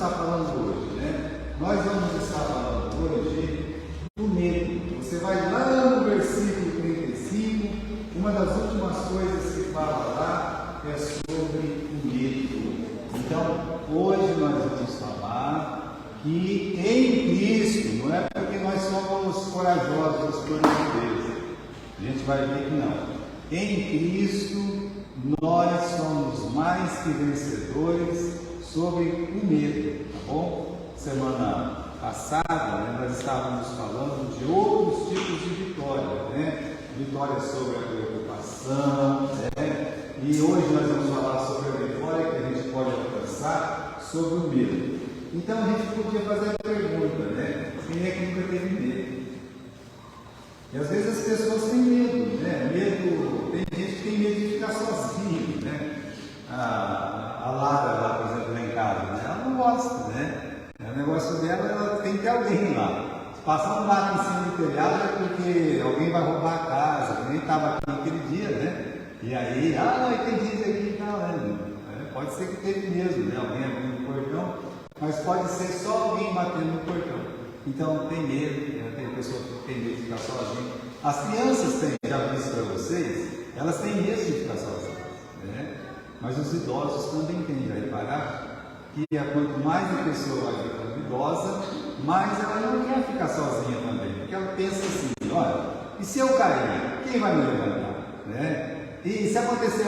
estar falando hoje, né? Nós vamos estar falando hoje do medo. Você vai lá no versículo 35, uma das últimas coisas que fala lá é sobre o medo. Então, hoje nós vamos falar que em Cristo, não é porque nós somos corajosos das coisas de Deus, a gente vai ver que não. Em Cristo, nós somos mais que vencedores sobre o medo, tá bom? Semana passada, né, nós estávamos falando de outros tipos de vitória, né? Vitória sobre a preocupação, né? E hoje nós vamos falar sobre a vitória que a gente pode alcançar sobre o medo. Então a gente podia fazer a pergunta, né? Quem é que nunca teve medo? E às vezes as pessoas têm medo, né? Medo, tem gente que tem medo de ficar sozinho, né? A Lara, lá, por exemplo, lá em casa, né? Ela não gosta, né? O negócio dela, ela tem que ter alguém lá. Se passar um gato em cima do telhado é porque alguém vai roubar a casa, que nem estava aqui naquele dia, né? E aí, tem gente aqui e tal, né? Pode ser que teve mesmo, né? Alguém abrindo o portão, mas pode ser só alguém batendo no portão. Então tem medo, né? Tem pessoa que tem medo de ficar sozinha. As crianças têm, já disse para vocês, elas têm medo de ficar sozinhas, né? Mas os idosos também têm, já repararam? Que quanto mais a pessoa vai ficando idosa, mais ela não quer ficar sozinha também, porque ela pensa assim, olha, e se eu cair, quem vai me levantar? Né? E se acontecer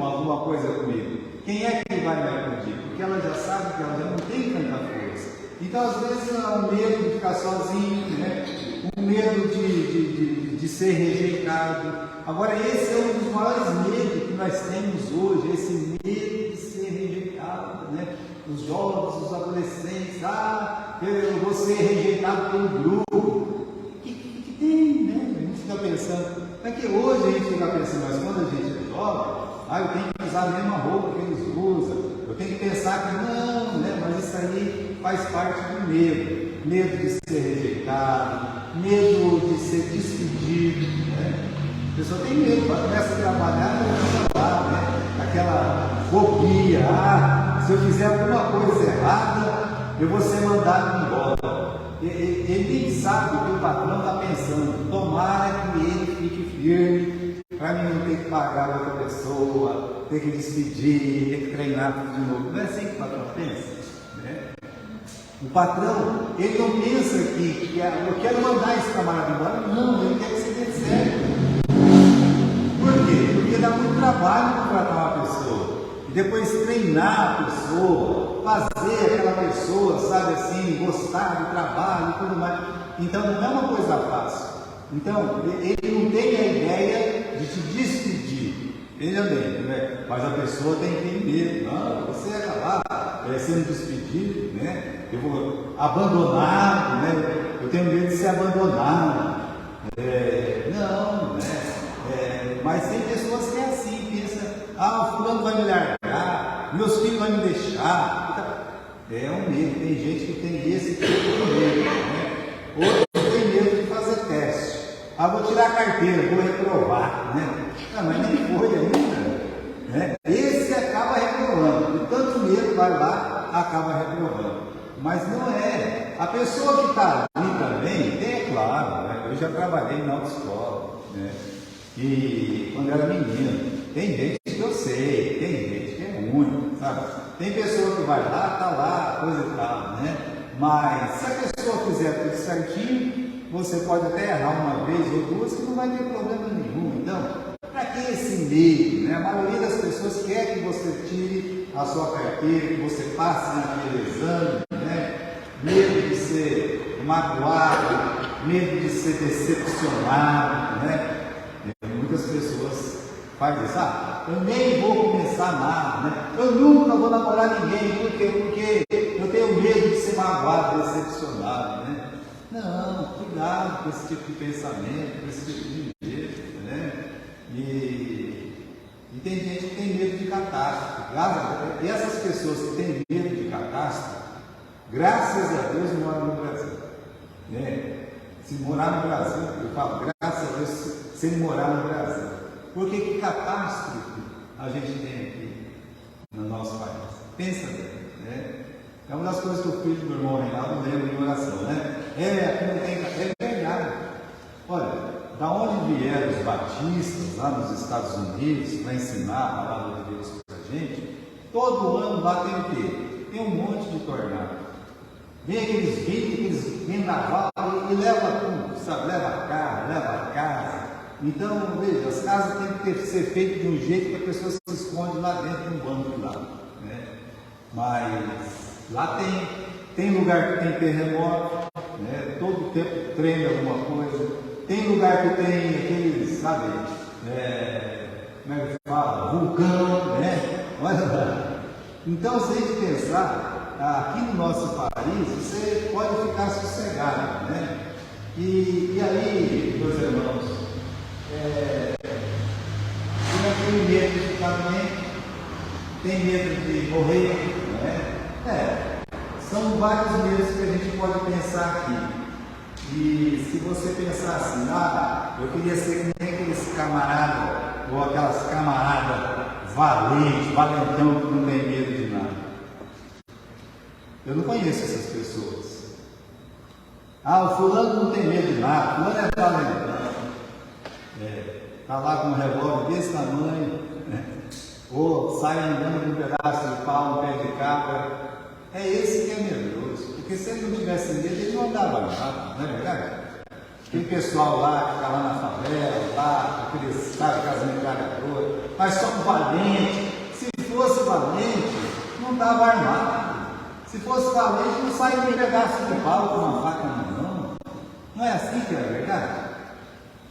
alguma coisa comigo, quem é que vai me acudir? Porque ela já sabe que ela já não tem tanta força. Então, às vezes, há um medo de ficar sozinho, né? Um medo de ser rejeitado. Agora, esse é um dos maiores medos que nós temos hoje, esse medo de ser rejeitado, né? Os jovens, os adolescentes, eu vou ser rejeitado pelo grupo. O que tem, né? A gente fica pensando, é que hoje a gente fica pensando, mas quando a gente é jovem, eu tenho que usar a mesma roupa que eles usam, eu tenho que pensar que não, né? Mas isso aí faz parte do medo. Medo de ser rejeitado, medo de ser despedido, né? A pessoa tem medo, começa a trabalhar, né? Aquela fobia, se eu fizer alguma coisa errada, eu vou ser mandado embora. Ele nem sabe o que o patrão está pensando. Tomara que ele fique firme, para mim não ter que pagar outra pessoa, ter que despedir, ter que treinar tudo de novo. Não é assim que o patrão pensa, né? O patrão, ele não pensa que eu quero mandar esse camarada embora. Não, ele quer que você dê certo. Por quê? Porque dá muito trabalho contratar uma pessoa. E depois treinar a pessoa, fazer aquela pessoa, sabe assim, gostar do trabalho e tudo mais. Então não é uma coisa fácil. Então, ele não tem a ideia de te despedir. Ele também, né? Mas a pessoa tem que ter medo. Não, você vai acabar sendo despedido, né? Eu vou abandonado, né? Eu tenho medo de ser abandonado. Não, né? Mas tem pessoas que é assim, pensa, o fulano vai me largar, meus filhos vão me deixar. É um medo, tem gente que tem esse tipo de medo, né? Outros têm medo de fazer teste. Vou tirar a carteira, vou reprovar, né? Mas nem foi ainda, né? Esse acaba reprovando, de tanto medo vai lá, acaba reprovando. Mas não é. A pessoa que está ali também, é claro, né? Eu já trabalhei na autoescola, né? E quando eu era menino, tem gente que eu sei, tem gente que é ruim, sabe? Tem pessoa que vai lá, está lá, coisa e tal, né? Mas se a pessoa fizer tudo certinho, você pode até errar uma vez ou duas que não vai ter problema nenhum. Então, para que esse medo, né? A maioria das pessoas quer que você tire a sua carteira, que você passe naquele exame, né? Medo de ser magoado, medo de ser decepcionado, né? E muitas pessoas fazem isso, eu nem vou começar nada, né? Eu nunca vou namorar ninguém, porque eu tenho medo de ser magoado, decepcionado, né? Não, cuidado com esse tipo de pensamento, com esse tipo de medo, né? E tem gente que tem medo de catástrofe. E essas pessoas que têm medo de catástrofe, graças a Deus moram no Brasil, né? Se morar no Brasil, eu falo, graças a Deus, se ele morar no Brasil. Porque que catástrofe a gente tem aqui no nosso país? Pensa bem, né? É uma das coisas que o filho do meu irmão Reinaldo lembra em oração, né? Aqui não tem café, é verdade. Olha, da onde vieram os batistas lá nos Estados Unidos para ensinar a palavra de Deus para a gente, todo ano lá tem o quê? Tem um monte de tornado. Vem aqueles vídeos, aqueles vendavais e leva tudo, sabe? Leva carro, leva casa. Então, veja, as casas têm que ser feitas de um jeito que a pessoa se esconde lá dentro de um banco lá, né? Mas lá tem lugar que tem terremoto, né? Todo tempo treme alguma coisa. Tem lugar que tem aqueles, sabe, como é que fala? Vulcão, né? Olha lá. Então, se a gente pensar, aqui no nosso país, você pode ficar sossegado, né? E aí, meus irmãos, tem aquele medo de ficar doente, tem medo de morrer, né? São vários medos que a gente pode pensar aqui. E se você pensar assim, eu queria ser que nem aqueles camaradas, ou aquelas camaradas valentes, valentão que não tem medo de nada. Eu não conheço essas pessoas. O fulano não tem medo de nada, fulano é valentão. Está lá com um revólver desse tamanho, né? Ou sai andando com um pedaço de pau, um pé de cabra. É esse que é medroso. Porque se ele não tivesse medo, ele não andava nada, não é verdade? Aquele pessoal lá que fica lá na favela, lá, aqueles, sabe, aquelas metralhadoras, mas só um valente. Se fosse valente, não estava armado. Se fosse valente, não saia com um pedaço de pau com uma faca na mão. Não é assim que é verdade?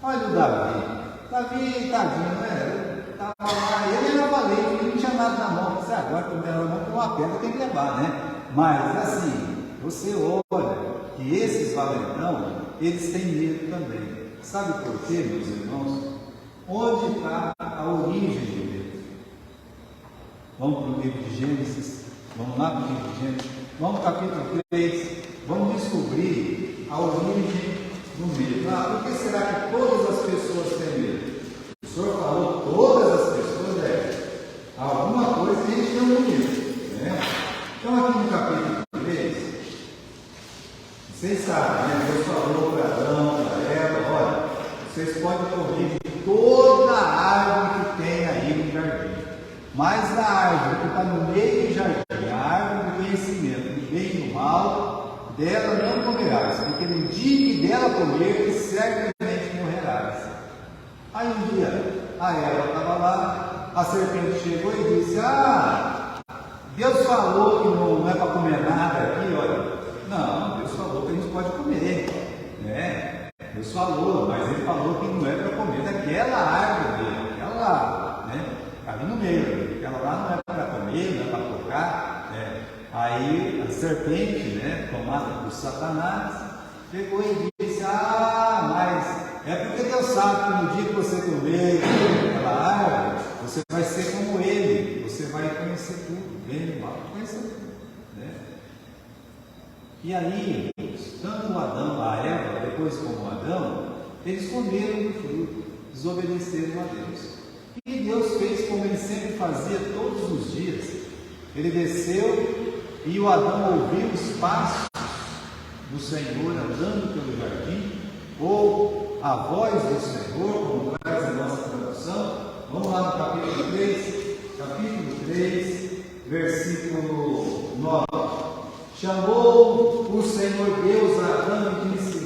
Olha o Davi. Davi, tadinho, né? Estava lá, ele era valente, ele não tinha nada na mão. Você agora que na mão com uma pedra tem que levar, né? Mas assim, você olha que esses valentão, eles têm medo também. Sabe por quê, meus irmãos? Onde está a origem do medo? Vamos para o livro de Gênesis. Vamos lá para o livro de Gênesis. Vamos para o capítulo 3. Vamos descobrir a origem do medo. Por que será que todas as pessoas têm medo? O Senhor falou todas as pessoas, alguma coisa que a gente não medo, né? Então aqui no capítulo 3, vocês sabem, né? Deus falou para Adão, para Eva, olha, vocês podem comer de toda a árvore que tem aí no jardim, mas a árvore que está no meio do jardim, a árvore do conhecimento, do bem e do mal, dela não comerás, porque no dia que dela comer, certamente morrerás. Aí um dia, a Eva estava lá, a serpente chegou e disse, Deus falou que não é para comer nada aqui, olha. Não, Deus falou que a gente pode comer, né? Deus falou, mas Ele falou que não é para comer daquela árvore dele, aquela lá, né? Ali no meio, aquela lá não é para comer, não é para tocar, né? Aí a serpente, né, tomada por Satanás, pegou e disse, mas é porque Deus sabe que no dia que você comer aquela árvore, você vai ser como Ele, você vai conhecer tudo, bem e mal, conhecer tudo, né? E aí, tanto o Adão, a Eva, depois como o Adão, eles comeram do fruto, desobedeceram a Deus. E Deus fez como Ele sempre fazia todos os dias. Ele desceu e o Adão ouviu os passos do Senhor andando pelo jardim, ou a voz do Senhor, como traz a nossa tradução. Vamos lá no capítulo 3, versículo 9. Chamou o Senhor Deus a Adão e disse,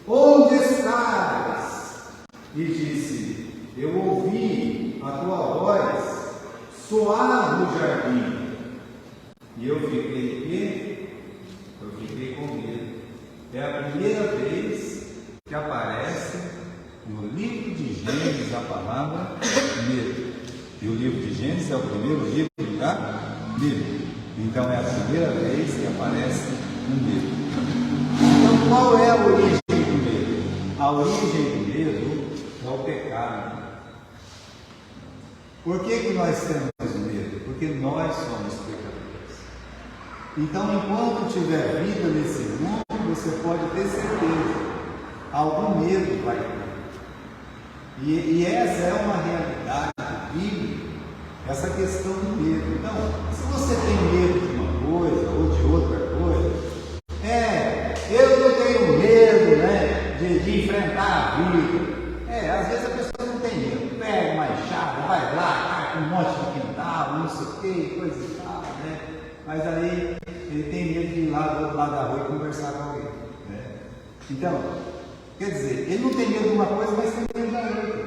onde estás? E disse, eu ouvi a tua voz soar no jardim. E eu fiquei o quê? Eu fiquei com medo. É a primeira vez que aparece no livro de Gênesis a palavra medo. E o livro de Gênesis é o primeiro livro da Bíblia. Então é a primeira vez que aparece o medo. Então qual é a origem do medo? A origem do medo é o pecado. Por que nós temos medo? Porque nós somos pecadores. Então enquanto tiver vida nesse mundo, você pode ter certeza, algum medo vai ter. E essa é uma realidade bíblica, essa questão do medo. Então, se você tem medo de uma coisa ou de outra coisa. Eu não tenho medo, né, de enfrentar a vida. Às vezes a pessoa não tem medo, pega uma enxada, vai lá, com um monte de quintal, não sei o que, coisa e tal, né? Mas aí ele tem medo de ir lá do outro lado da rua e conversar com alguém, né? Então, quer dizer, ele não tem medo de uma coisa, mas tem medo da outra.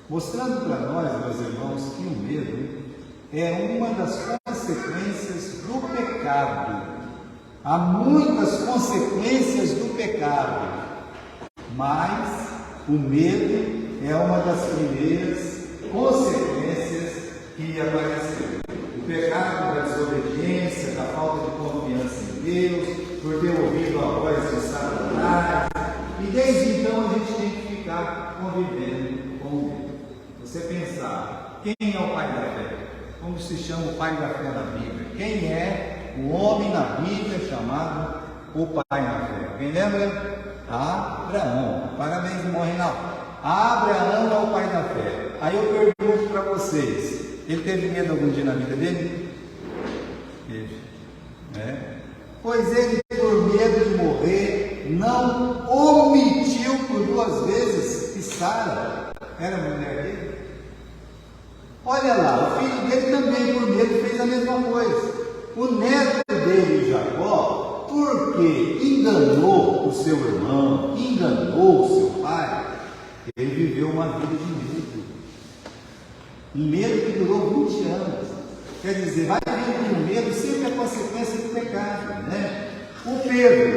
Mostrando para nós, meus irmãos, que o medo é uma das consequências do pecado. Há muitas consequências do pecado, mas o medo é uma das primeiras consequências que apareceu. O pecado da desobediência, da falta de confiança em Deus, por ter ouvido a voz de Satanás, e desde então a gente tem que ficar convivendo com o medo. Você pensar, quem é o pai da fé? Como se chama o pai da fé na Bíblia? Quem é o homem na Bíblia chamado o pai na fé? Quem lembra? Abraão. Parabéns, irmão Reinaldo. Abraão é o pai da fé. Aí eu pergunto para vocês, ele teve medo algum dia na vida dele? Teve. Pois ele, por medo de morrer, não omitiu por 2 vezes que Sara era a mulher dele. Olha lá, o filho dele também, por medo, fez a mesma coisa. O neto dele, Jacó, porque enganou o seu irmão, enganou o seu pai, ele viveu uma vida de medo. Um medo que durou 20 anos. Quer dizer, vai vendo que o medo sempre é consequência do pecado, né? O Pedro,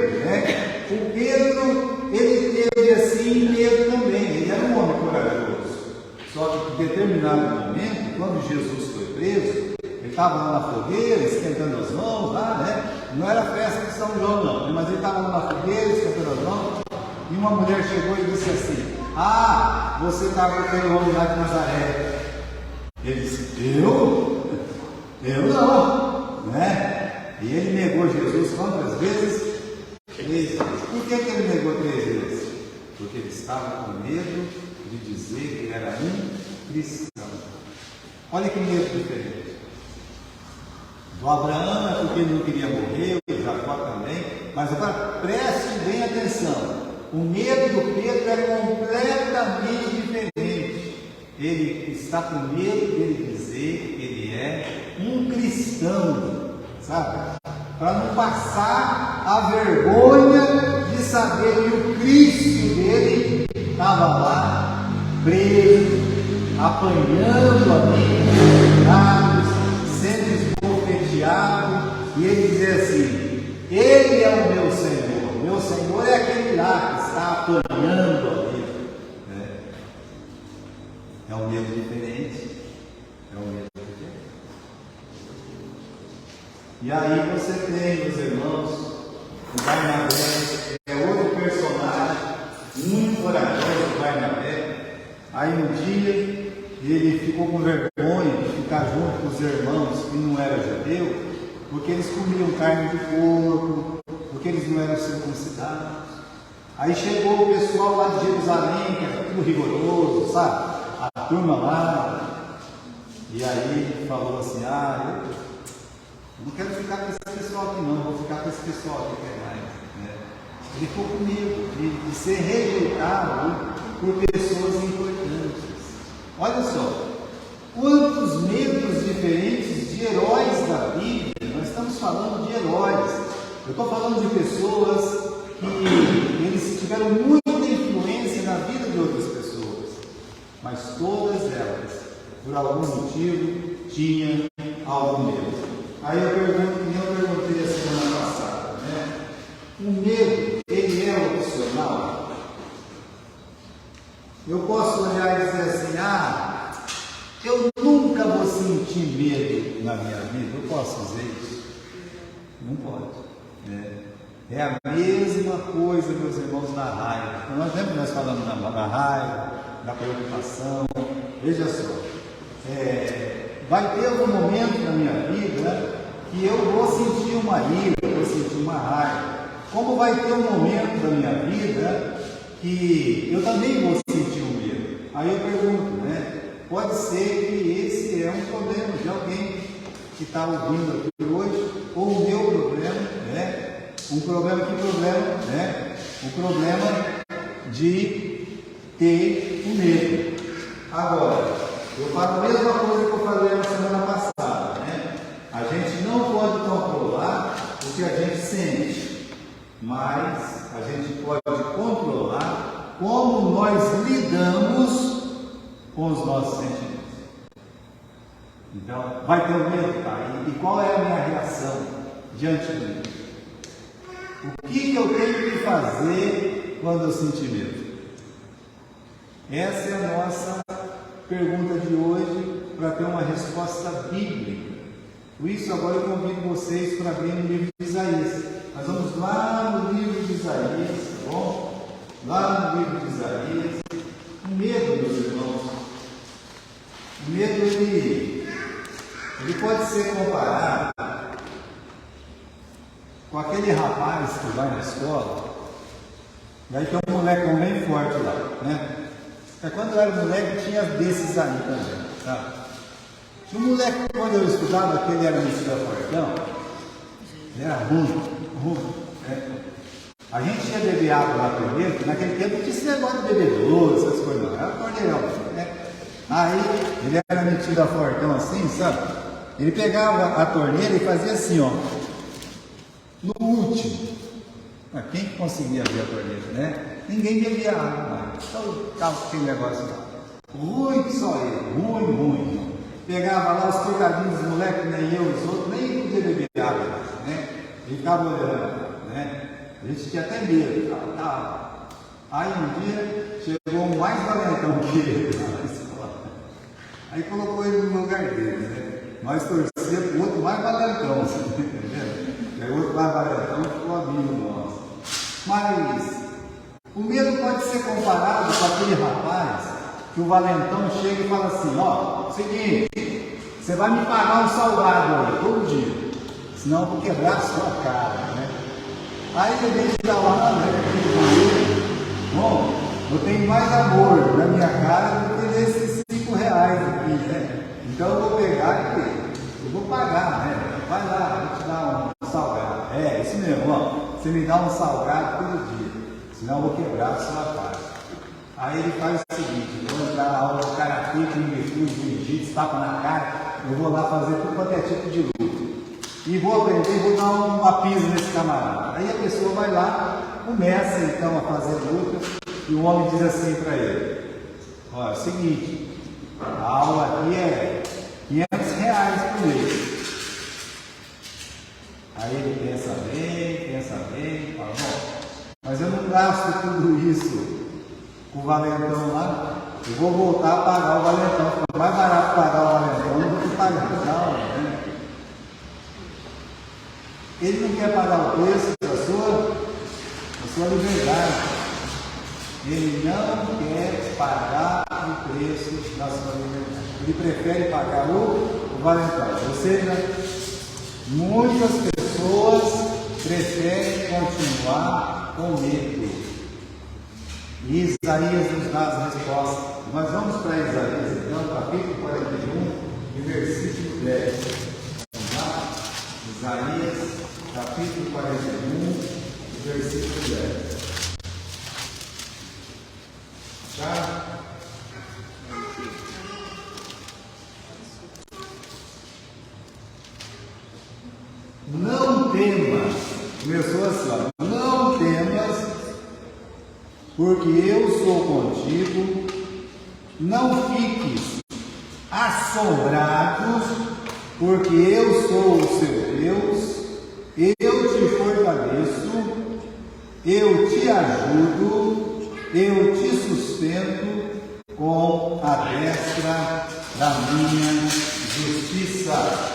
ele teve assim medo também. Ele era um homem corajoso. Só que em determinado momento, quando Jesus foi preso, ele estava lá na fogueira, esquentando as mãos, lá, né? Não era festa de São João, não, mas ele estava lá na fogueira, esquentando as mãos, e uma mulher chegou e disse assim: você estava com aquele homem lá de Nazaré. Ele disse: Eu não, né? E ele negou Jesus quantas vezes? 3 vezes. Por que ele negou 3 vezes? Porque ele estava com medo de dizer que era um cristão. Olha que medo diferente. Do Abraão é porque ele não queria morrer, o Jacó também, mas agora preste bem atenção. O medo do Pedro é completamente diferente. Ele está com medo de ele dizer que ele é um cristão, sabe? Para não passar a vergonha de saber que o Cristo dele estava lá, preso, apanhando amigos, sendo esbofeteado, e ele dizia assim: Ele é o meu Senhor é aquele lá que está apanhando a vida. É um medo diferente. E aí você tem, meus irmãos, o Barnabé, é outro personagem muito corajoso, o Barnabé. Aí um dia ele ficou com vergonha de ficar junto com os irmãos que não eram judeus, porque eles comiam carne de porco, porque eles não eram circuncidados. Aí chegou o pessoal lá de Jerusalém, que era tudo rigoroso, sabe? A turma lá, e aí ele falou assim: eu não quero ficar com esse pessoal aqui não, vou ficar com esse pessoal aqui que é mais, né? Ele ficou com medo de ser rejeitado por pessoas importantes. Olha só, quantos medos diferentes de heróis da Bíblia. Nós estamos falando de heróis. Eu estou falando de pessoas que eles tiveram muita influência na vida de outras pessoas, mas todas elas, por algum motivo, tinham algo medo. Aí eu perguntei a semana passada, né? O medo, ele é opcional? Eu posso olhar e dizer assim: eu nunca vou sentir medo na minha vida. Eu posso dizer isso? Não pode, né? É a mesma coisa, meus irmãos, na raiva. Nós sempre nós falamos na raiva, na preocupação. Veja só, vai ter algum momento na minha vida que eu vou sentir uma ira, vou sentir uma raiva. Como vai ter um momento da minha vida que eu também vou sentir um medo. Aí eu pergunto, né? Pode ser que esse é um problema de alguém que está ouvindo aqui hoje, ou Um problema, que problema, né? O problema de ter o medo. Agora, eu falo a mesma coisa que eu falei na semana passada, né? A gente não pode controlar o que a gente sente, mas a gente pode controlar como nós lidamos com os nossos sentimentos. Então, vai ter o medo, tá? E qual é a minha reação diante disso? O que eu tenho que fazer quando eu sentir medo? Essa é a nossa pergunta de hoje, para ter uma resposta bíblica. Por isso, agora eu convido vocês para abrir no livro de Isaías. Nós vamos lá no livro de Isaías, tá bom? Lá no livro de Isaías. O medo, meus irmãos, o medo ele pode ser comparado com aquele rapaz que vai na escola, e aí tem um molecão bem forte lá, né? Quando eu era moleque, tinha desses aí também, tá? O moleque, quando eu estudava, que ele era metido a fortão, ele era ruim. Né? A gente ia beber água lá primeiro, porque naquele tempo tinha esse negócio de bebedouro, essas coisas, não. Era cordeirão, né? Aí, ele era metido a fortão assim, sabe? Ele pegava a torneira e fazia assim, ó. No último. Quem que conseguia ver a torneira, né? Ninguém bebia água, só estava aquele negócio lá. Ruim que só ele, ruim. Pegava lá os picadinhos dos moleques, nem eu, os outros, nem podia beber água, né? E ficava olhando, né? A gente tinha até medo, tá? Aí um dia chegou um mais valentão que ele lá na escola. Aí colocou ele no lugar dele, né? Nós torcíamos para o outro mais valentão, entendeu? Aí o outro mais valentão ficou amigo nosso. Mas o medo pode ser comparado com aquele rapaz que o valentão chega e fala assim: ó, seguinte, você vai me pagar um salgado hoje, todo dia, senão eu vou quebrar a sua cara, né? Aí ele vem da lá, né? Bom, eu tenho mais amor na minha cara do que nesses R$5 aqui, né? Então eu vou pegar e eu vou pagar, né? Vai lá, vou te dar um salgado. É, isso mesmo, ó. Você me dá um salgado todo dia, senão eu vou quebrar a sua cara. Aí ele faz o seguinte: eu vou entrar na aula de karatê, de jiu-jitsu, tapa na cara, eu vou lá fazer tudo quanto é tipo de luta. E vou aprender e vou dar uma pisa nesse camarada. Aí a pessoa vai lá, começa então a fazer luta, e o homem diz assim para ele: olha, é o seguinte, a aula aqui é R$500 por mês. Aí ele pensa bem, fala: bom, mas eu não gasto tudo isso com o valentão lá, eu vou voltar a pagar o valentão, fica mais barato pagar o valentão do que pagar a aula, né? Ele não quer pagar o preço da sua liberdade. Ele não quer pagar o preço da sua liberdade. Ele prefere pagar o valentão. Ou seja, muitas pessoas preferem continuar com medo. E Isaías nos dá as respostas. Nós vamos para Isaías, então, capítulo 41, e versículo 10. Vamos lá? Isaías, capítulo 41, versículo 10. Já? Não temas, começou assim, ó, não temas, porque eu sou contigo, não fiques assombrados, porque eu sou o seu Deus, eu te fortaleço, eu te ajudo, eu te sustento com a destra da minha justiça.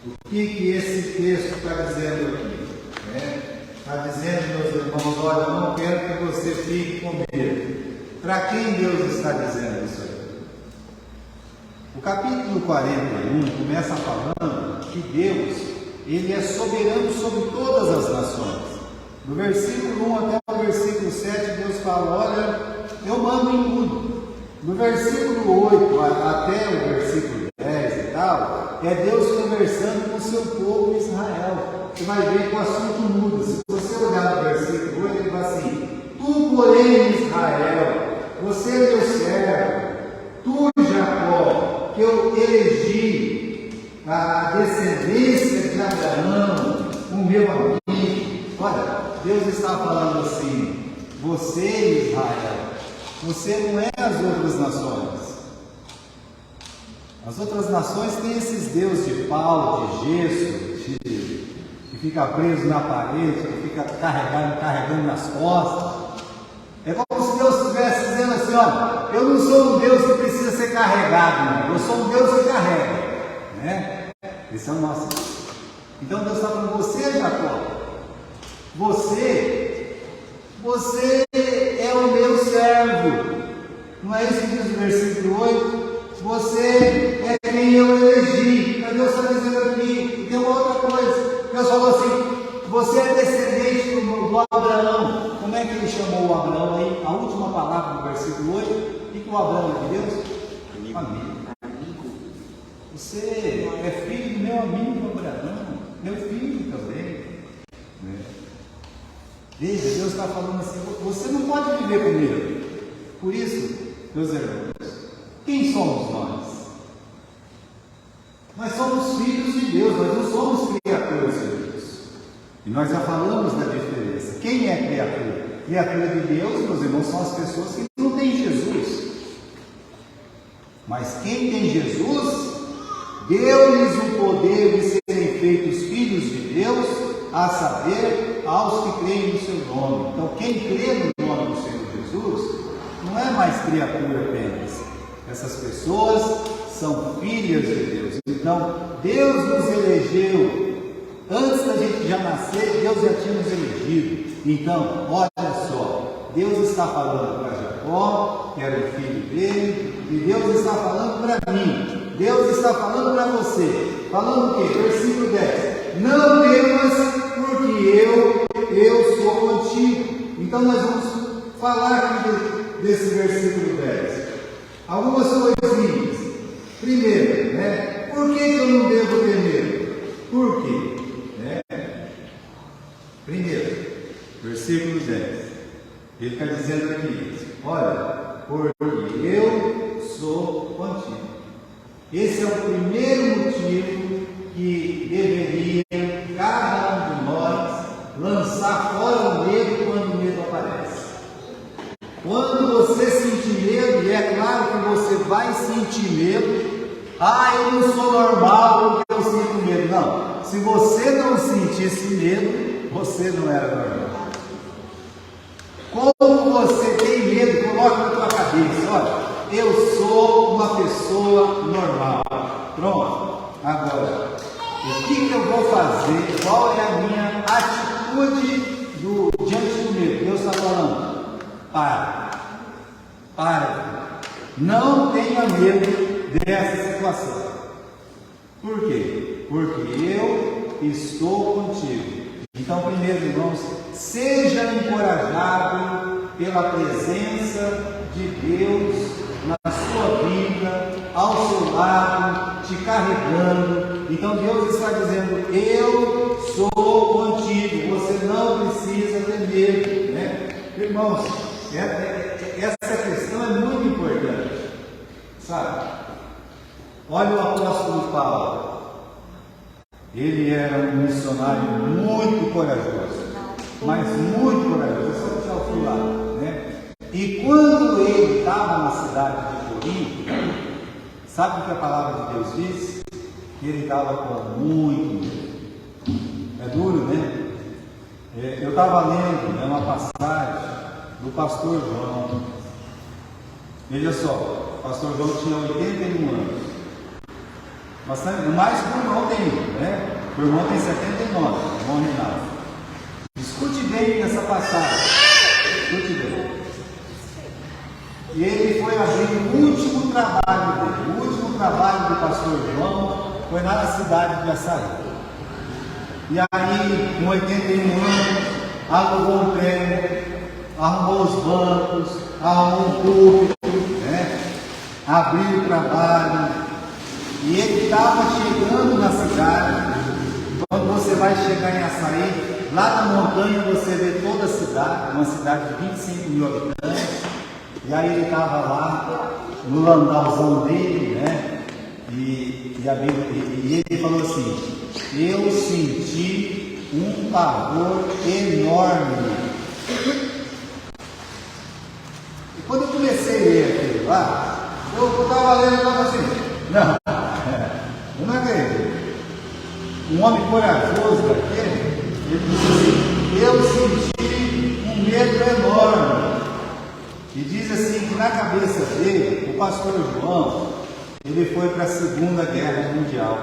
O que esse texto está dizendo aqui? Está dizendo, meus irmãos, olha, eu não quero que você fique com medo. Para quem Deus está dizendo isso aí? O capítulo 41 começa falando que Deus, Ele é soberano sobre todas as nações. Do versículo 1 até o versículo 7, Deus fala: olha, eu mando em tudo. Do versículo 8 até o versículo 10 e tal, é Deus conversando com o seu povo Israel. você vai ver que o assunto muda. Se você olhar no versículo 8, ele fala assim: tu, porém, Israel, você é meu servo, tu, Jacó, que eu elegi a descendência de Abraão, o meu amigo. Olha, Deus está falando assim: você, Israel, você não é as outras nações. As outras nações têm esses deuses de pau, de gesso, que fica preso na parede, que fica carregando nas costas. É como se Deus estivesse dizendo assim: olha, eu não sou um Deus que precisa ser carregado, não. Eu sou um Deus que carrega, né? Esse é o nosso Deus. Então Deus está falando: você, Jacó, você é o meu servo. Não é isso que diz o versículo 8? Você é quem eu elegi. Mas Deus está dizendo aqui, tem uma outra coisa. Deus falou assim: você é descendente do Abraão. Como é que ele chamou o Abraão aí? A última palavra do versículo 8. O que o Abraão é de Deus? Amigo. Você é filho do meu amigo Abraão, meu filho também, né? Veja, Deus está falando assim: você não pode viver com medo. Por isso, meus irmãos, quem somos nós? Nós somos filhos de Deus, nós não somos criaturas de Deus. E nós já falamos da diferença. Quem é criatura? Criatura de Deus, meus irmãos, são as pessoas que não têm Jesus. Mas quem tem Jesus, deu-lhes o poder de serem feitos filhos de Deus, a saber, aos que creem no seu nome. Então, quem crê no nome do Senhor Jesus, não é mais criatura apenas. Essas pessoas são filhas de Deus. Então, Deus nos elegeu. Antes da gente já nascer, Deus já tinha nos elegido. Então, olha só, Deus está falando para Jacó, que era o filho dele, e Deus está falando para mim. Deus está falando para você. Falando o quê? Versículo 10. Não temas, porque eu sou contigo. Então nós vamos falar aqui desse versículo 10. Algumas coisinhas. Primeiro, né? Por que eu não devo ter medo? Por quê? Primeiro, versículo 10. Ele está dizendo aqui: olha, porque eu sou contigo. Esse é o primeiro motivo que deveria cada um de nós lançar fora o medo quando o medo aparece. Quando você sentir medo, e é claro que você vai sentir medo, eu não sou normal porque eu sinto medo. Não, se você não sentisse medo, você não era normal. Como você tem medo, coloca na tua cabeça: olha, eu sou uma pessoa normal. Pronto. Agora, o que eu vou fazer? Qual é a minha atitude diante do medo? Deus está falando: para. Não tenha medo dessa situação. Por quê? Porque eu estou contigo. Então, primeiro, irmãos, seja encorajado pela presença de Deus na sua vida, ao seu lado, te carregando. Então Deus está dizendo: eu sou contigo, você não precisa ter medo, né? Irmãos, essa questão é muito importante, sabe? Olha o apóstolo Paulo. Ele era um missionário muito corajoso, mas muito corajoso. Só puxar o fio lá, né? E quando ele estava na cidade de Corinto, sabe o que a palavra de Deus diz? Que ele estava com muito medo. É duro, né? Eu estava lendo uma passagem do pastor João. Veja só, o pastor João tinha 81 anos. Bastante, mais que o irmão tem, né? O irmão tem 79, o irmão Reinaldo. Escute bem essa passagem. Escute bem. E ele foi abrir o último trabalho dele. O último trabalho do pastor João foi lá na cidade de Açaí. E aí, com 81 anos, alugou um prédio, arrumou os bancos, arrumou um púlpito, né? Abriu o trabalho. E ele estava chegando na cidade, Quando você vai chegar em Açaí, lá na montanha você vê toda a cidade, uma cidade de 25 mil habitantes, e aí ele estava lá no landauzão dele, né? E ele falou assim: eu senti um pavor enorme. E quando eu comecei a ler aquilo lá, eu estava lendo e estava assim, eu não acredito. Um homem corajoso daquele, ele disse assim: eu senti um medo enorme. E diz assim que na cabeça dele, o pastor João, ele foi para a Segunda Guerra Mundial.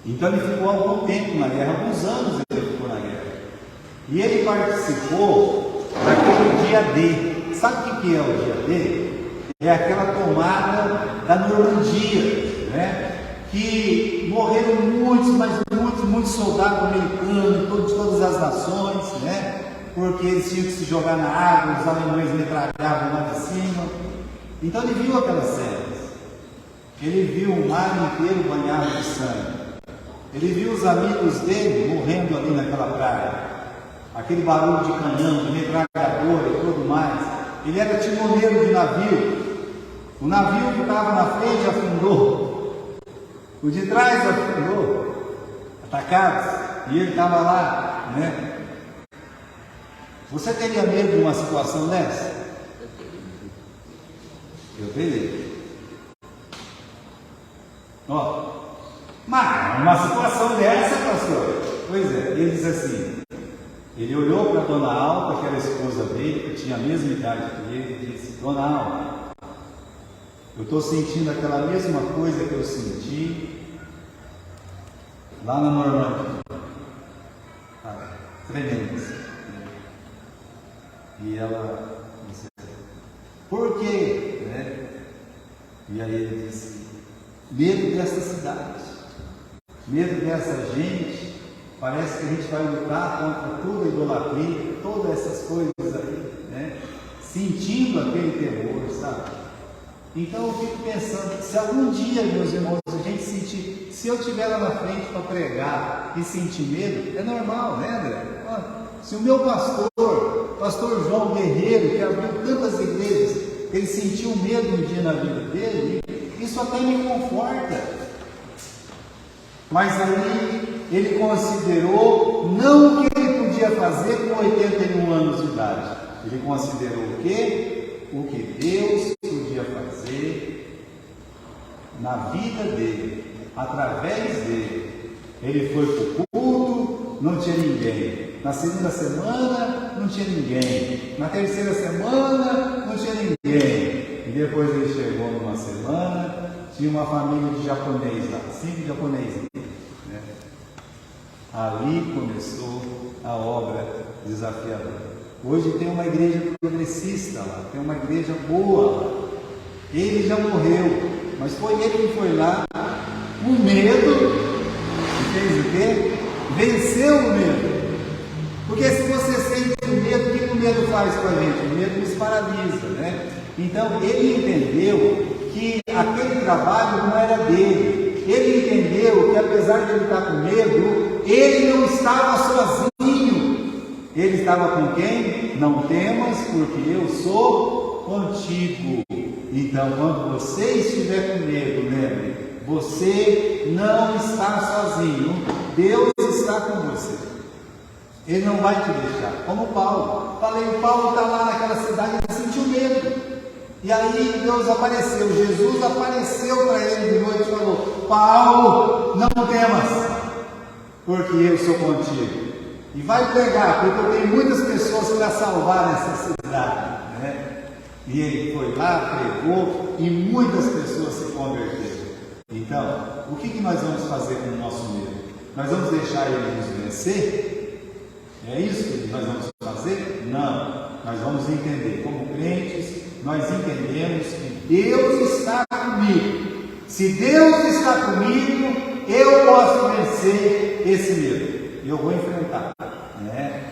Então ele ficou algum tempo na guerra, alguns anos ele ficou na guerra. E ele participou daquele dia D. Sabe o que é o dia D? É aquela tomada da Normandia, né? Que morreram muitos soldados americanos de todas as nações, né? Porque eles tinham que se jogar na água, os alemães metralhavam lá de cima. Então ele viu aquelas cenas. Ele viu o mar inteiro banhado de sangue. Ele viu os amigos dele morrendo ali naquela praia. Aquele barulho de canhão, de metralhadora e tudo mais. Ele era timoneiro de navio. O navio que estava na frente afundou. O de trás afundou. Atacados. E ele estava lá, né? Você teria medo de uma situação dessa? Eu teria. Mas uma situação dessa, pastor? Pois é, ele diz assim, ele olhou para a Dona Alta, que era a esposa dele, que tinha a mesma idade que ele, e disse: Dona Alta, eu estou sentindo aquela mesma coisa que eu senti lá na Normandia. Tremendo assim. E ela disse: por quê? Né? E aí ele disse: medo dessa cidade, medo dessa gente. Parece que a gente vai lutar contra toda a idolatria, todas essas coisas aí, né? Sentindo aquele terror, sabe? Então eu fico pensando, se algum dia, meus irmãos, a gente sentir, se eu estiver lá na frente para pregar e sentir medo, é normal, né, André? Se o meu pastor João Guerreiro, que abriu tantas igrejas, ele sentiu medo um dia na vida dele, isso até me conforta. Mas aí ele considerou não o que ele podia fazer com 81 anos de idade. Ele considerou o quê? O que Deus podia fazer na vida dele, através dele. Ele foi para o culto, não tinha ninguém. Na segunda semana, não tinha ninguém. Na terceira semana, não tinha ninguém. E depois ele chegou numa semana, tinha uma família de japonês lá, 5 japoneses. Né? Ali começou a obra desafiadora. Hoje tem uma igreja progressista lá, tem uma igreja boa lá. Ele já morreu, mas foi ele que foi lá, o medo, e fez o quê? Venceu o medo. Porque se você sente o medo, o que o medo faz com a gente? O medo nos paralisa, né? Então ele entendeu que aquele trabalho não era dele. Ele entendeu que apesar de ele estar com medo, ele não estava sozinho. Ele estava com quem? Não temas, porque eu sou contigo. Então, quando você estiver com medo, lembre, você não está sozinho. Deus está com você. Ele não vai te deixar. Como Paulo. Falei, o Paulo está lá naquela cidade, ele sentiu medo. E aí Deus apareceu, Jesus apareceu para ele de noite e falou: Paulo, não temas, porque eu sou contigo. E vai pregar, porque eu tenho muitas pessoas para salvar nessa cidade, né? E ele foi lá, pregou, e muitas pessoas se converteram. Então, o que nós vamos fazer com o nosso medo? Nós vamos deixar ele nos vencer? É isso que nós vamos fazer? Não. Nós vamos entender, como crentes, nós entendemos que Deus está comigo. Se Deus está comigo, eu posso vencer esse medo. Eu vou enfrentar, né?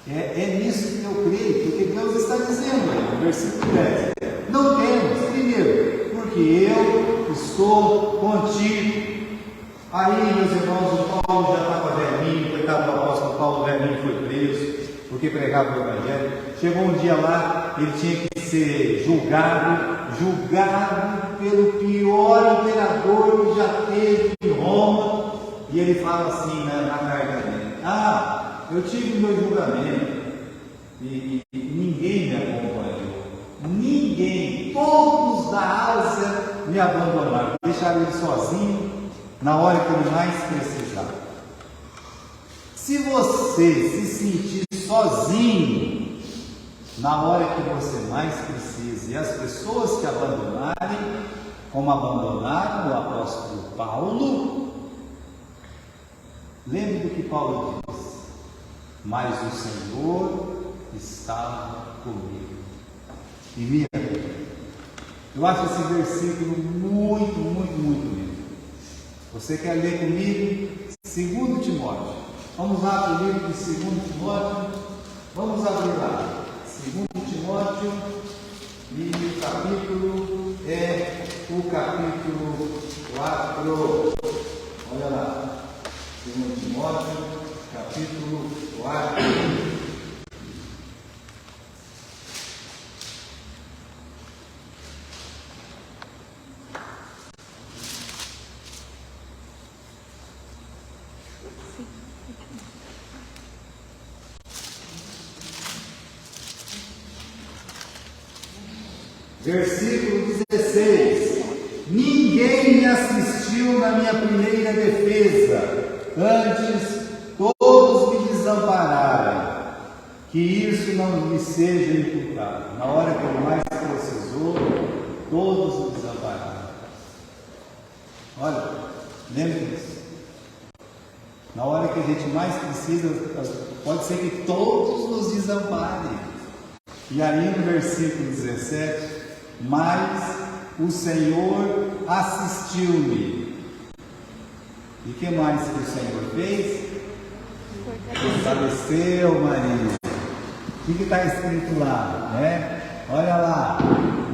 É nisso que eu creio, porque Deus está dizendo, no versículo 10, não temos, primeiro, porque eu estou contigo. Aí, meus irmãos, o Paulo já estava velhinho, coitado do apóstolo Paulo, velhinho, foi preso, porque pregava o Evangelho. Chegou um dia lá, ele tinha que ser julgado pelo pior imperador que já teve em Roma. E ele fala assim, né, na carta dele: ah, eu tive meu julgamento e ninguém me acompanhou. Ninguém, todos da Ásia me abandonaram, deixaram ele sozinho na hora que ele mais precisava. Se você se sentir sozinho na hora que você mais precisa, e as pessoas que abandonarem, como abandonaram o apóstolo Paulo, lembre do que Paulo diz: mas o Senhor estava comigo. E mira, eu acho esse versículo muito, muito, muito lindo. Você quer ler comigo? 2 Timóteo. Vamos lá para o livro de 2 Timóteo. Vamos abrir lá. 2 Timóteo. E o capítulo é o capítulo 4. Olha lá. 2 Timóteo, capítulo 4. Versículo 16: ninguém me assistiu na minha primeira defesa, antes todos me desampararam, que isso não me seja imputado. Na hora que ele mais precisou, todos me desampararam. Olha, lembre disso. Na hora que a gente mais precisa, pode ser que todos nos desamparem. E aí no versículo 17: mas o Senhor assistiu-me. E o que mais que o Senhor fez? Fortaleceu, Maria. O que está escrito lá, né? Olha lá: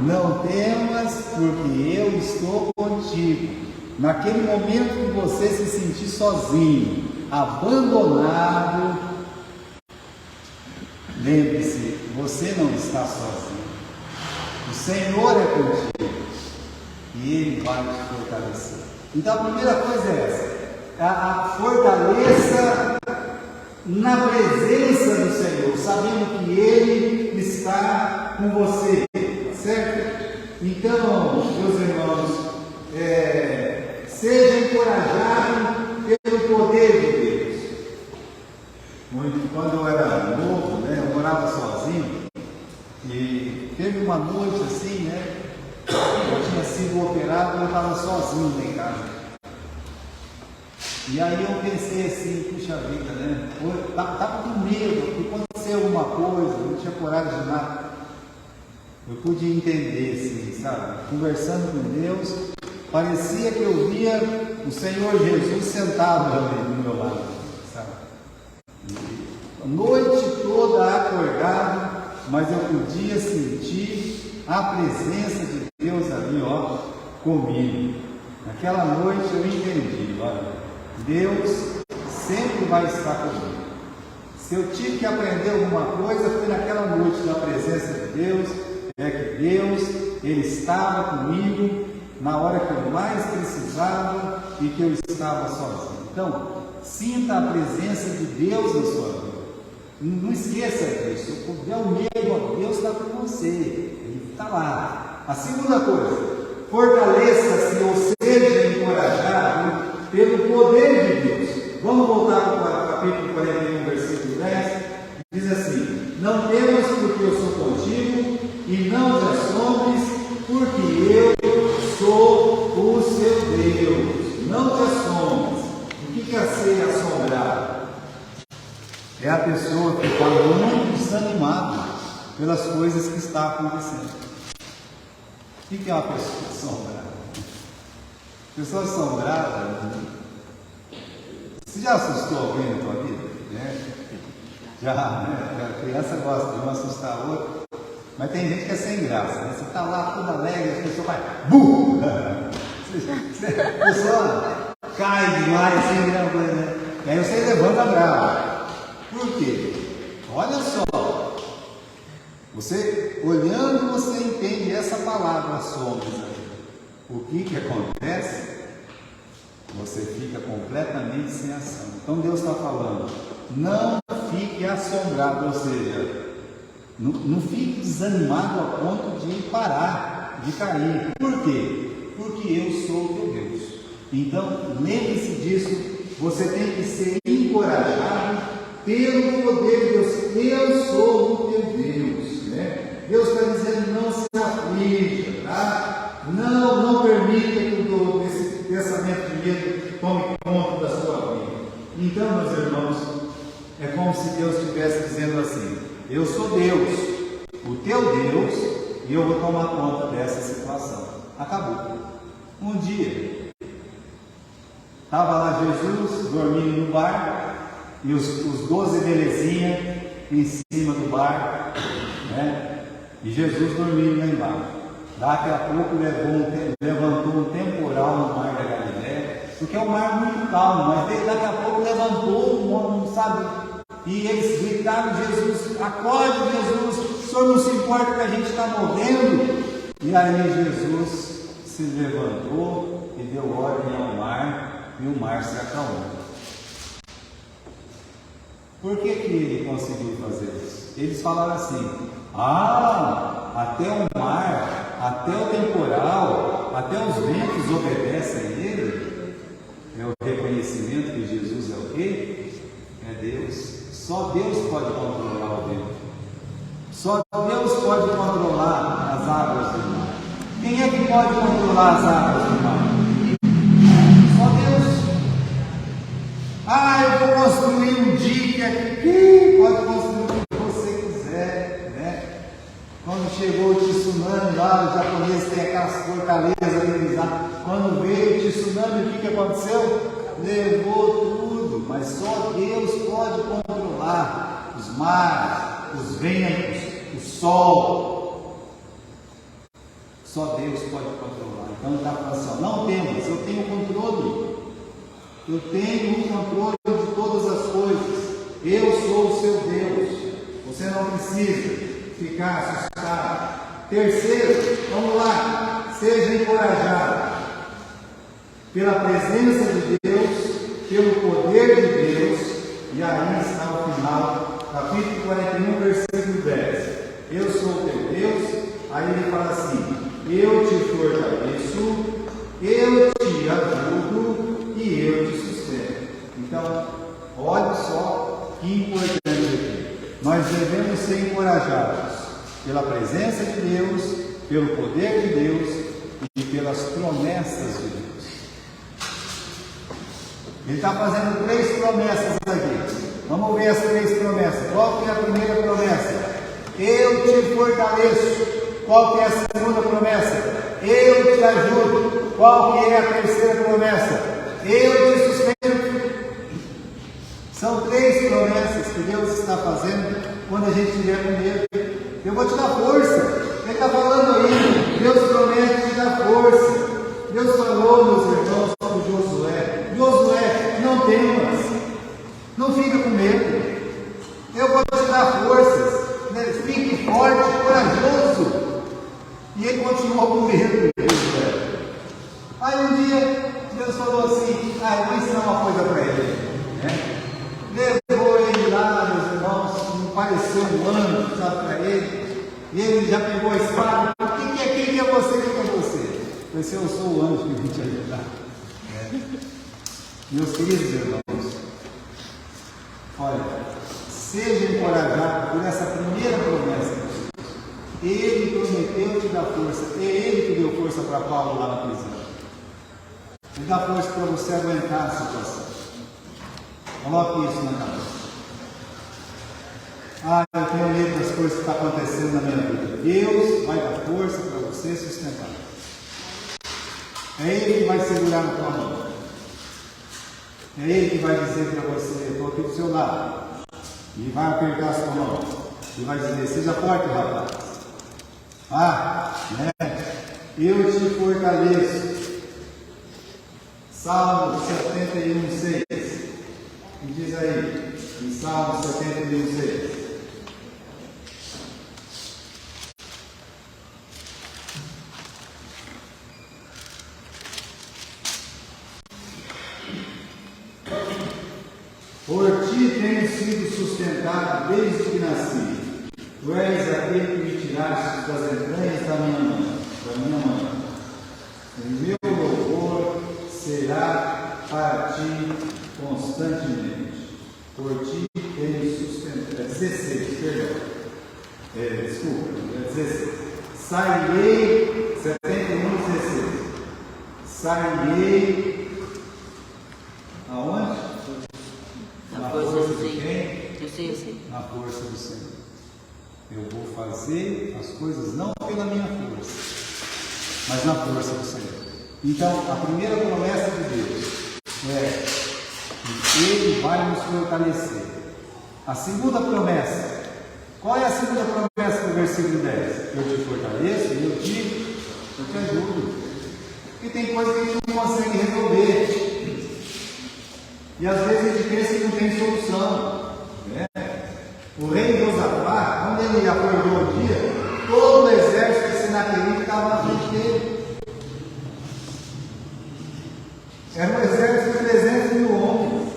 não temas, porque eu estou contigo. Naquele momento que você se sentir sozinho, abandonado, lembre-se, você não está sozinho. O Senhor é contigo e Ele vai te fortalecer. Então a primeira coisa é essa: a fortaleça na presença do Senhor, sabendo que Ele está com você, certo? Então, meus irmãos, seja encorajado pelo poder de Deus. Quando eu era novo, né, eu morava sozinho. E teve uma noite assim, né? Eu tinha sido operado e eu estava sozinho lá em casa. E aí eu pensei assim: puxa vida, né? Estava com medo, que aconteceu alguma coisa, não tinha coragem de nada. Eu pude entender, assim, sabe? Conversando com Deus, parecia que eu via o Senhor Jesus sentado ali do meu lado, sabe? E a noite toda acordado, mas eu podia sentir a presença de Deus ali, ó, comigo. Naquela noite eu entendi: olha, Deus sempre vai estar comigo. Se eu tive que aprender alguma coisa, foi naquela noite da presença de Deus, que Deus, Ele estava comigo na hora que eu mais precisava e que eu estava sozinho. Então, sinta a presença de Deus na sua vida. Não esqueça disso. O medo, Deus está com você, Ele está lá. A segunda coisa: fortaleça-se ou seja encorajado pelo poder de Deus. Vamos voltar para o capítulo 41, versículo 10. Diz assim: não temas, porque eu sou contigo, e não te assombres, porque eu sou o seu Deus. Não te assombres. O que é ser assombrado? É a pessoa que está muito desanimada pelas coisas que estão acontecendo. O que é uma pessoa assombrada? Pessoa assombrada, você já assustou alguém na tua vida? Né? Já, né? A criança gosta de um assustar a outra, mas tem gente que é sem graça, né? Você está lá toda alegre, a pessoa vai BUM! A pessoa cai demais, assim, né? E aí você levanta bravo. Por quê? Olha só. Você, olhando, você entende essa palavra sombras aí. O que acontece? Você fica completamente sem ação. Então Deus está falando, não fique assombrado, ou seja, não fique desanimado a ponto de parar, de cair. Por quê? Porque eu sou o teu Deus. Então, lembre-se disso, você tem que ser encorajado pelo poder de Deus. Eu sou o teu Deus, né? Deus está dizendo, não se aflija, tá? Não permita que esse pensamento de medo tome conta da sua vida. Então, meus irmãos, é como se Deus estivesse dizendo assim, eu sou Deus, o teu Deus, e eu vou tomar conta dessa situação. Acabou. Um dia, estava lá Jesus dormindo no barco, e os 12 belezinhas em cima do barco, né? E Jesus dormindo lá embaixo. Daqui a pouco levantou um temporal no mar da Galileia, porque é um mar muito calmo, mas daqui a pouco levantou, não sabe? E eles gritaram, Jesus, acorde Jesus, o senhor não se importa que a gente está morrendo? E aí Jesus se levantou e deu ordem ao mar, e o mar se acalmou. Por que ele conseguiu fazer isso? Eles falaram assim, até o mar, até o temporal, até os ventos obedecem a ele. É o reconhecimento que Jesus é o quê? É Deus. Só Deus pode controlar o vento. Só Deus pode controlar as águas do mar. Quem é que pode controlar as águas do mar? Só Deus. Eu vou construir um dique aqui. Pode construir o que você quiser, né? Quando chegou o tsunami lá, os japoneses têm aquelas fortalezas deles lá. Quando veio o tsunami, o que aconteceu? Levou tudo, mas só Deus pode controlar os mares, os ventos, o sol. Só Deus pode controlar. Então ele está falando assim, não temas, eu tenho controle. Eu tenho o controle de todas as coisas. Eu sou o seu Deus. Você não precisa ficar assustado. Terceiro, vamos lá, seja encorajado pela presença de Deus, pelo poder de Deus. E aí está o final, capítulo 41, versículo 10. Eu sou o teu Deus. Aí ele fala assim, eu te fortaleço, eu te ajudo e eu te sustento. Então, olha só que importante aqui. Nós devemos ser encorajados pela presença de Deus, pelo poder de Deus e pelas promessas de Deus. Ele está fazendo 3 promessas aqui. Vamos ver as 3 promessas. Qual que é a primeira promessa? Eu te fortaleço. Qual que é a segunda promessa? Eu te ajudo. Qual que é a terceira promessa? Eu te sustento. São 3 promessas que Deus está fazendo quando a gente tiver com medo. Eu vou te dar força. Ele está falando aí. Deus promete te dar força. Deus falou, meus irmãos, para Josué. Josué, não temas. Não fica com medo. Eu vou te dar forças. Fique forte, corajoso. E ele continuou com medo. Aí um dia, Deus falou assim, eu vou ensinar uma coisa para ele. Levou ele lá, meus irmãos, pareceu um anjo, sabe, para ele. E ele já pegou a espada. Quem é você? Quem é você? Eu disse, eu sou o anjo que vim te ajudar. Meus queridos irmãos, olha, seja encorajado por essa primeira promessa de Jesus. Ele prometeu te dar força. É ele que deu força para Paulo lá na prisão. Ele dá força para você aguentar a situação. Coloque isso na cabeça. Eu tenho medo das coisas que estão acontecendo na minha vida. Deus vai dar força para você sustentar. É Ele que vai segurar na tua mão. É Ele que vai dizer para você, eu estou aqui do seu lado. E vai apertar a sua mão. E vai dizer, seja forte, rapaz. Eu te fortaleço. Salmo 71:6. Me diz aí, em Salmo 71:6. Por ti tenho sido sustentado desde que nasci. Tu és aquele que me tiraste das entranhas da minha mãe. O meu louvor será para ti constantemente. Por ti tenho sustentado. 16, perdão. Desculpa, 16. Sairei, 71:16. Sairei. Aonde? Na força de quem? Eu sei. Na força do Senhor. Eu vou fazer as coisas não pela minha força, mas na força do Senhor. Então, a primeira promessa de Deus é que Ele vai nos fortalecer. A segunda promessa, qual é a segunda promessa do versículo 10? Eu te fortaleço, eu te ajudo. Porque tem coisa que a gente não consegue resolver. E às vezes a gente pensa que não tem solução. Né? O rei Josafá, quando ele acordou o dia, todo o exército de Senaqueribe estava na frente dele. Era um exército de 300.000 homens.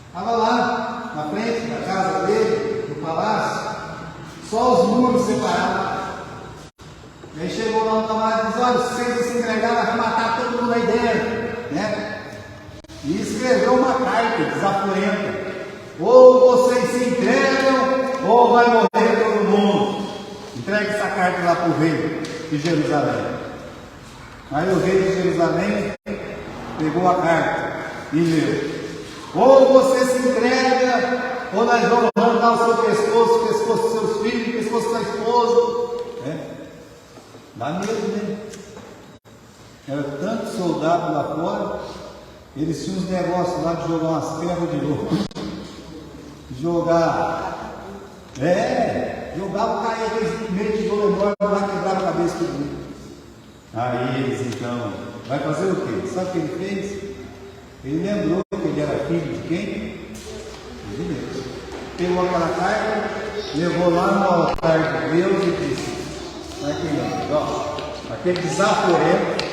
Estava lá, na frente da casa dele, do palácio, só os muros separados. E aí chegou lá no camarada e disse: olha, se vocês se entregarem, vai matar todo mundo aí dentro. Né? E escreveu uma carta desaforenta: ou vocês se entregam, ou vai morrer todo mundo. Entregue essa carta lá para o rei de Jerusalém. Aí o rei de Jerusalém pegou a carta e leu: ou você se entrega, ou nós vamos arrancar o seu pescoço, o pescoço dos seus filhos, o pescoço da esposa. Dá medo, né? Era tanto soldado lá fora. Eles tinham uns negócios lá de jogar umas ferras de ouro. Jogava, caía aqueles meio de ouro enorme lá, quebrava a cabeça do mundo. Aí eles então, vai fazer o quê? Sabe o que ele fez? Ele lembrou que ele era filho de quem? De Deus. Pegou aquela carta, levou lá no altar de Deus e disse: olha aqui, ó, aquele desaforento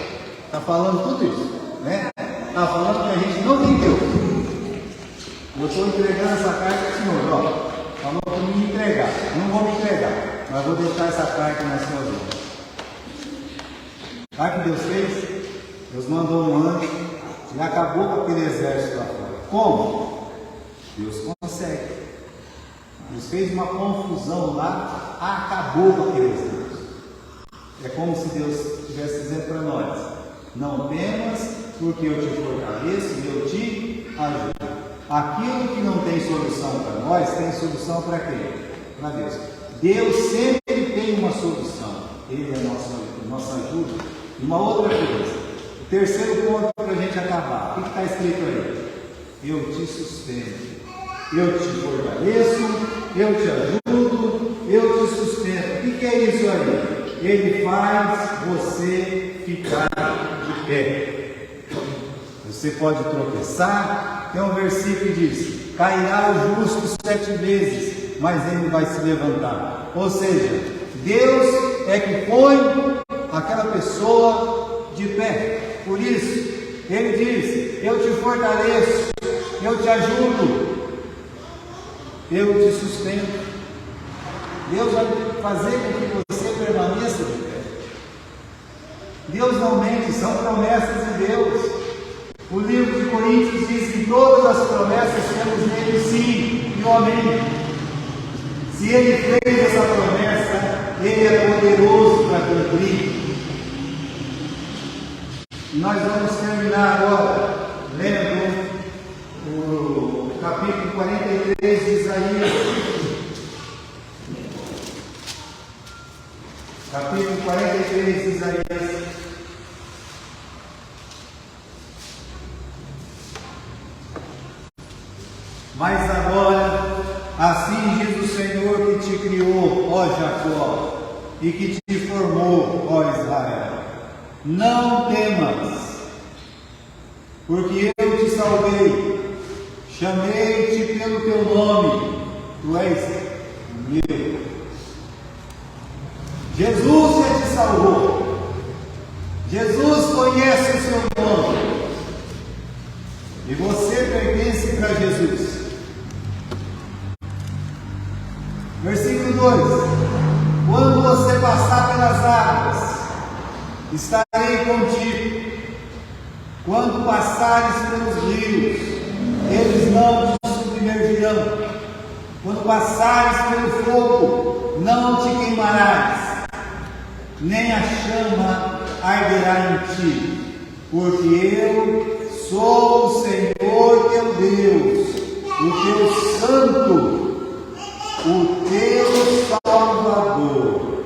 está falando tudo isso, né? Está falando que a gente não tem Deus. Eu estou entregando essa carta ao Senhor, ó. Falou para me entregar. Não vou me entregar, mas vou deixar essa carta na sua vida. Sabe o que Deus fez? Deus mandou um anjo e acabou com aquele exército lá fora. Como? Deus consegue. Deus fez uma confusão lá, acabou com aquele exército. É como se Deus estivesse dizendo para nós: não temas, porque eu te fortaleço e eu te ajudo. Aquilo que não tem solução para nós, tem solução para quem? Para Deus. Deus sempre tem uma solução. Ele é a nossa ajuda. E uma outra coisa, o terceiro ponto para a gente acabar, o que está escrito aí? Eu te sustento, eu te fortaleço, eu te ajudo, eu te sustento. O que é isso aí? Ele faz você ficar de pé. Você pode tropeçar. Tem um versículo que diz: cairá o justo 7 vezes, mas ele vai se levantar. Ou seja, Deus é que põe aquela pessoa de pé. Por isso, ele diz: eu te fortaleço, eu te ajudo, eu te sustento. Deus vai fazer com que você permaneça de pé. Deus não mente, são promessas de Deus. O livro de Coríntios diz que todas as promessas temos nele sim e o amém. Se ele fez essa promessa, ele é poderoso para cumprir. E nós vamos terminar agora lendo o capítulo 43 de Isaías. Capítulo 43 de Isaías. Mas agora, assim diz o Senhor que te criou, ó Jacó, e que te formou, ó Israel: não temas, porque eu te salvei, chamei-te pelo teu nome, tu és meu. Jesus já te salvou, Jesus conhece o seu nome, e você pertence para Jesus. Versículo 2: quando você passar pelas águas, estarei contigo. Quando passares pelos rios, eles não te submergirão. Quando passares pelo fogo, não te queimarás, nem a chama arderá em ti, porque eu sou o Senhor teu Deus, o teu santo, o teu Salvador.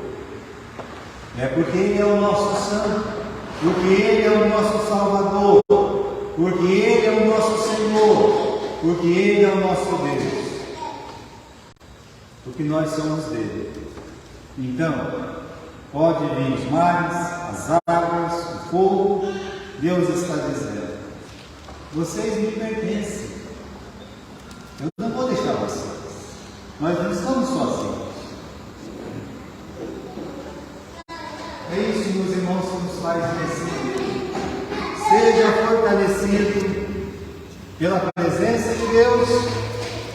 É porque Ele é o nosso santo, porque Ele é o nosso Salvador, porque Ele é o nosso Senhor, porque Ele é o nosso Deus, porque nós somos dele. Então, pode vir os mares, as águas, o fogo, Deus está dizendo: vocês me pertencem, eu não vou deixar vocês, nós não estamos sozinhos. É isso, meus irmãos, que nos faz vencer. Seja fortalecido pela presença de Deus,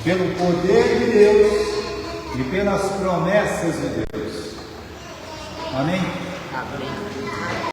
pelo poder de Deus e pelas promessas de Deus. Amém? Amém.